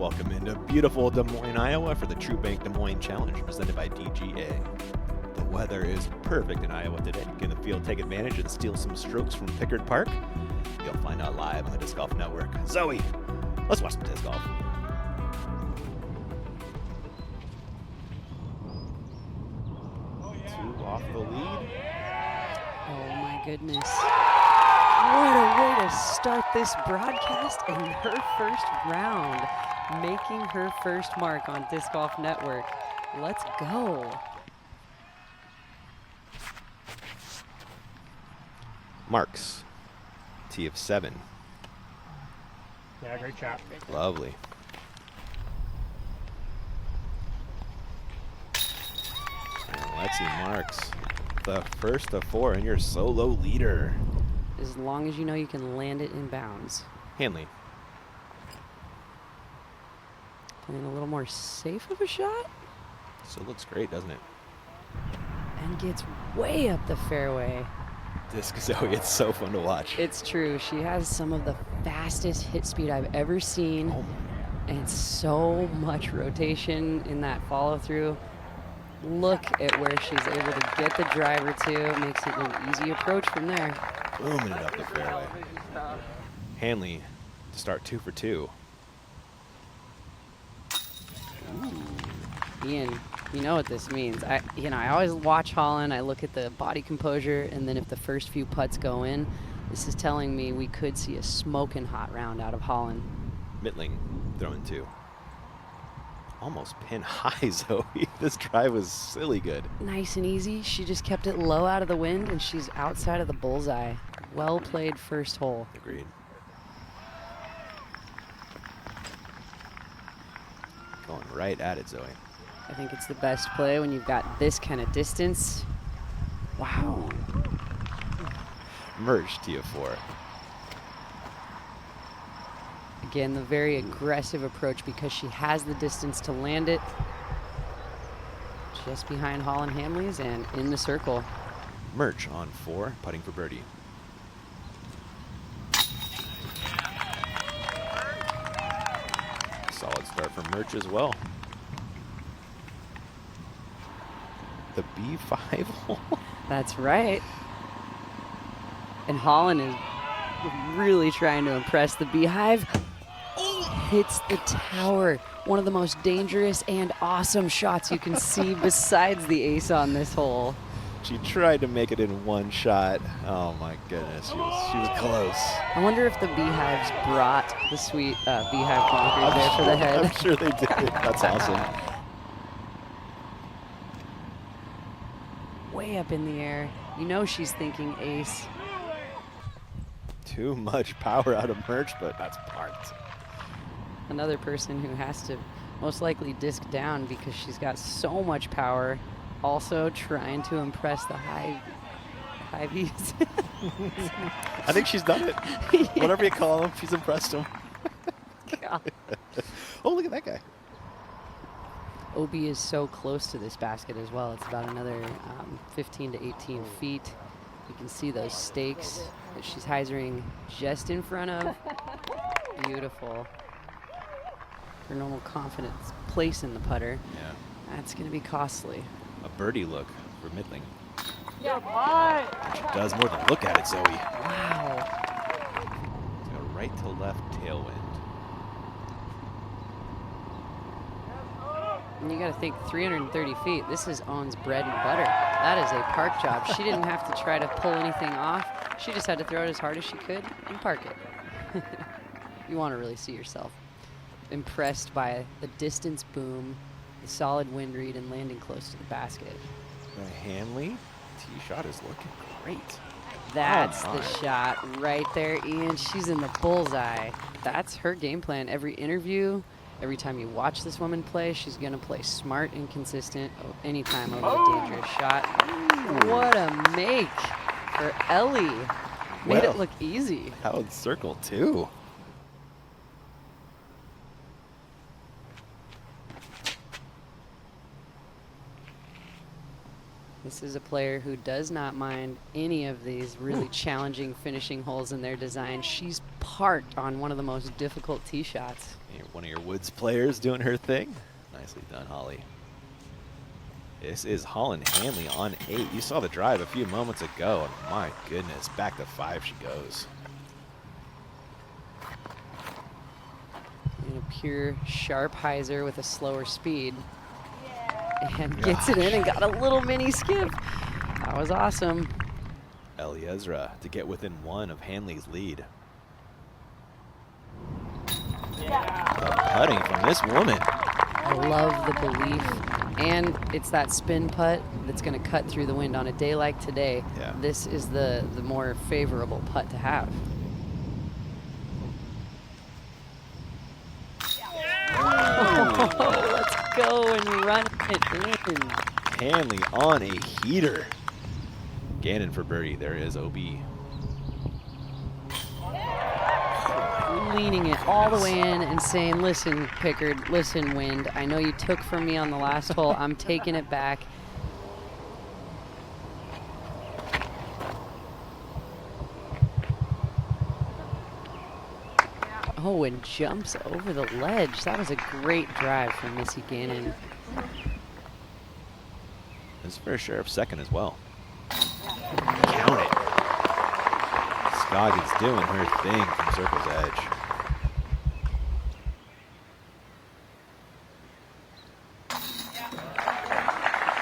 Welcome into beautiful Des Moines, Iowa for the True Bank Des Moines Challenge presented by DGA. The weather is perfect in Iowa today. Can the field take advantage and steal some strokes from Pickard Park? You'll find out live on the Disc Golf Network. Zoe, let's watch some disc golf. Two off the lead. Oh my goodness. What a way to start this broadcast in her first round, making her first mark on Disc Golf Network. Let's go. Marks, tee of 7. Yeah, great shot. Lovely. And let's see Marks, the first of 4 and your solo leader. As long as you know you can land it in bounds. Handley. Playing a little more safe of a shot. Still looks great, doesn't it? And gets way up the fairway. Disc Zoe, it's so fun to watch. It's true. She has some of the fastest hit speed I've ever seen. Oh And so much rotation in that follow through. Look at where she's able to get the driver to. Makes it an easy approach from there. booming it up the fairway. Handley to start 2 for 2. Ian, you know what this means. I always watch Holland. I look at the body composure, and then if the first few putts go in, this is telling me we could see a smoking hot round out of Holland. Midtlyng throwing 2. Almost pin high, Zoe. This drive was silly good. Nice and easy. She just kept it low out of the wind, and she's outside of the bullseye. Well played first hole. Agreed. Going right at it, Zoe. I think it's the best play when you've got this kind of distance. Wow. Merge tee of 4. Again, the very aggressive approach because she has the distance to land it. Just behind Holland Hamley's and in the circle. Merch on 4, putting for birdie. Solid start from Merch as well. The B5 hole. That's right. And Holland is really trying to impress the Beehive. Hits the tower. One of the most dangerous and awesome shots you can see besides the ace on this hole. She tried to make it in one shot. Oh my goodness, she was close. I wonder if the Beehives brought the sweet Beehive bunker there for the head. I'm sure they did. That's awesome. Way up in the air. You know she's thinking ace. Too much power out of Merch, but that's parked. Another person who has to most likely disc down because she's got so much power. Also trying to impress the Hivies. I think she's done it. Yeah. Whatever you call them, she's impressed them. Oh, look at that guy. OB is so close to this basket as well. It's about another 15 to 18 feet. You can see those stakes that she's hyzering just in front of. Beautiful. Her normal confidence place in the putter. Yeah. That's going to be costly. A birdie look for Midtlyng. Yeah, She does more than look at it, Zoe. Wow. It's a right to left tailwind. And you got to think 330 feet. This is Owen's bread and butter. That is a park job. She didn't have to try to pull anything off. She just had to throw it as hard as she could and park it. You want to really see yourself impressed by the distance boom, the solid wind read, and landing close to the basket. The Handley tee shot is looking great. That's Oh the my. shot right there, Ian. She's in the bullseye. That's her game plan. Every interview, every time you watch this woman play, she's going to play smart and consistent anytime over a dangerous shot. What a make for Ellie. Made Well. it look easy. How in circle, too. This is a player who does not mind any of these really challenging finishing holes in their design. She's parked on one of the most difficult tee shots. One of your Woods players doing her thing. Nicely done, Holly. This is Holland Handley on 8. You saw the drive a few moments ago, and my goodness, back to 5 she goes. And a pure sharp hyzer with a slower speed. And gets it in and got a little mini skip. That was awesome. Ellie Ezra to get within 1 of Handley's lead. Putting from this woman. I love the belief. And it's that spin putt that's going to cut through the wind on a day like today. Yeah. This is the more favorable putt to have. Oh, let's go and run it in. Handley on a heater. Gannon for birdie. There is OB. Leaning it all the way in and saying, listen, Pickard, listen, wind. I know you took from me on the last hole. I'm taking it back. Oh, and jumps over the ledge. That was a great drive from Missy Gannon. This is for Sheriff second as well. Count it. Scoggins doing her thing from circle's edge.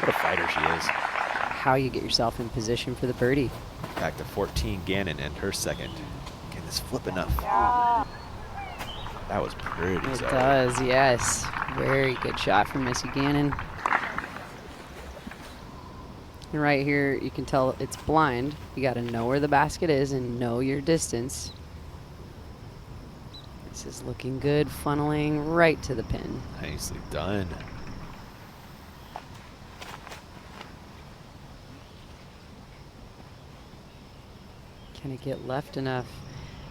What a fighter she is. How you get yourself in position for the birdie. Back to 14, Gannon and her second. Can this flip enough? That was pretty. It Zoe. does, yes. Very good shot from Missy Gannon. And right here, you can tell it's blind. You got to know where the basket is and know your distance. This is looking good, funneling right to the pin. Nicely done. Can it get left enough?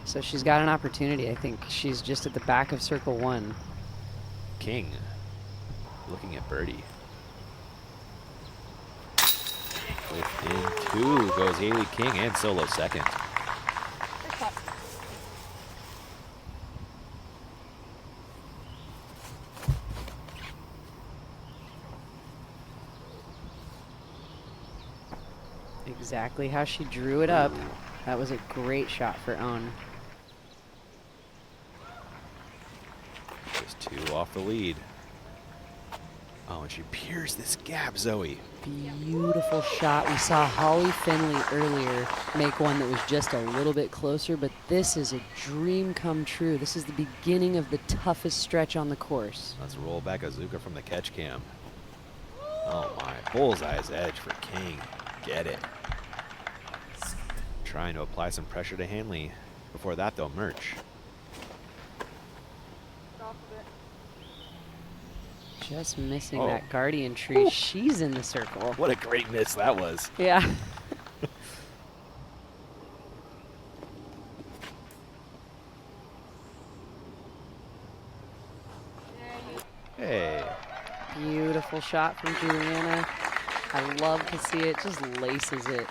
So she's got an opportunity. I think she's just at the back of circle 1. King looking at birdie. Within 2 goes Haley King and solo second. Exactly how she drew it up. That was a great shot for Owen. Just 2 off the lead. Oh, and she pierced this gap, Zoe. Beautiful shot. We saw Holly Finley earlier make one that was just a little bit closer, but this is a dream come true. This is the beginning of the toughest stretch on the course. Let's roll back Azuka from the catch cam. Oh my, bullseye's edge for King. Get it. Trying to apply some pressure to Handley. Before that though, Murch. Just missing Oh. that guardian tree. Ooh. She's in the circle. What a great miss that was. Yeah. Hey. Beautiful shot from Juliana. I love to see it. Just laces it.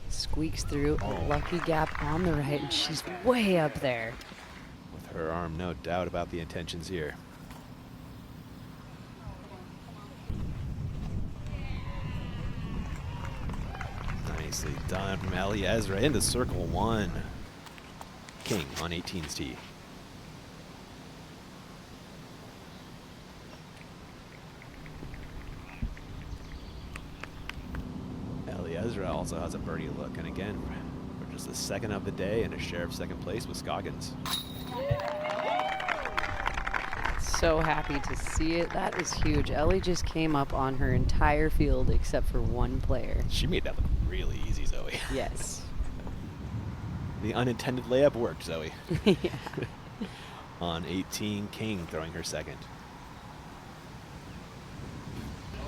Squeaks through a lucky gap on the right, and she's way up there. With her arm, no doubt about the intentions here. Nicely done from Ellie Ezra into circle 1. King on 18's tee. Ellie Ezra also has a birdie look, and again, we're just the second of the day and a share of second place with Scoggins. So happy to see it. That is huge. Ellie just came up on her entire field except for one player. She made that look really easy, Zoe. Yes. The unintended layup worked, Zoe. Yeah. On 18, King throwing her second.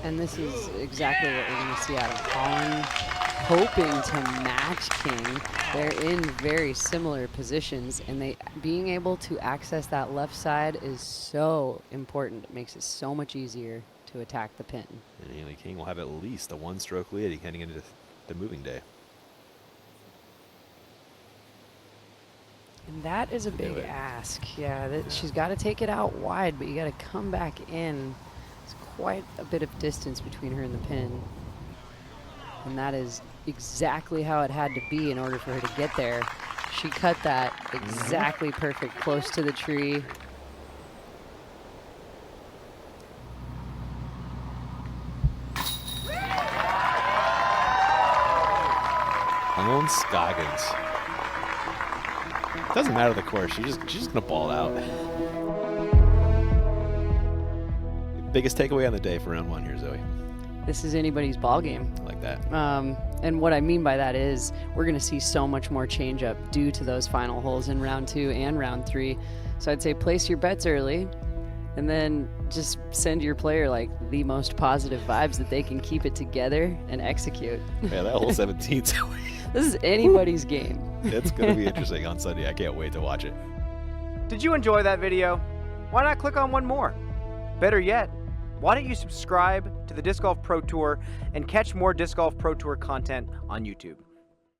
And this is exactly what we're going to see out of Holland, hoping to match King. They're in very similar positions, and being able to access that left side is so important. It makes it so much easier to to attack the pin. And Haley King will have at least a 1-stroke lead heading into the moving day. And that is a big ask. Yeah, she's got to take it out wide, but you got to come back in. There's quite a bit of distance between her and the pin. And that is exactly how it had to be in order for her to get there. She cut that exactly perfect, close to the tree. Owen Scoggins. Doesn't matter the course. She's just gonna ball out. Biggest takeaway on the day for round 1 here, Zoe. This is anybody's ball game. I like that. And what I mean by that is we're going to see so much more change up due to those final holes in round 2 and round 3. So I'd say place your bets early and then just send your player like the most positive vibes that they can keep it together and execute. Yeah, that whole 17, Zoe. This is anybody's game. It's going to be interesting on Sunday. I can't wait to watch it. Did you enjoy that video? Why not click on one more? Better yet, why don't you subscribe to the Disc Golf Pro Tour and catch more Disc Golf Pro Tour content on YouTube?